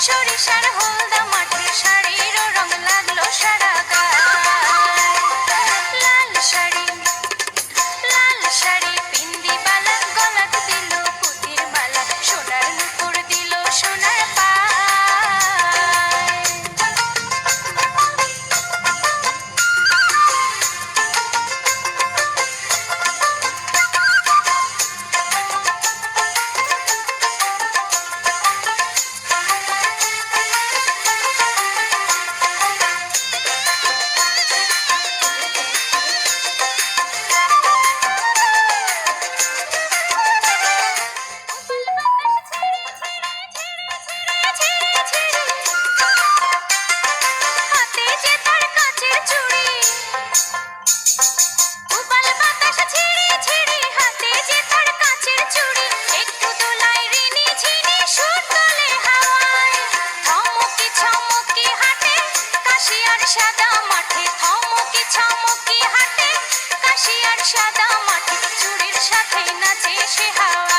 সরিষার হলদা মাঠে শাড়িরও রং লাগলো সারা গায়ে। লাল শাড়ি লাল শাড়ি বিন্দিবালা গলাত দিল পুতির মালা, সোনার নুপুর দিল সোনার পায়। হাতে যে তার কাচের চুড়ি, উবাল বাতাস ছিঁড়ে ছিঁড়ে হাতে যে তার কাচের চুড়ি, একটু দোলায় রিনি ঝিনি সুর তোলে হাওয়ায়। থমকি ছমকি হাঁটে কাশিয়ার সাদা মাঠে, থমকি ছমকি হাঁটে কাশিয়ার সাদা মাঠে, চুড়ির সাথে নাচে সে হাওয়া।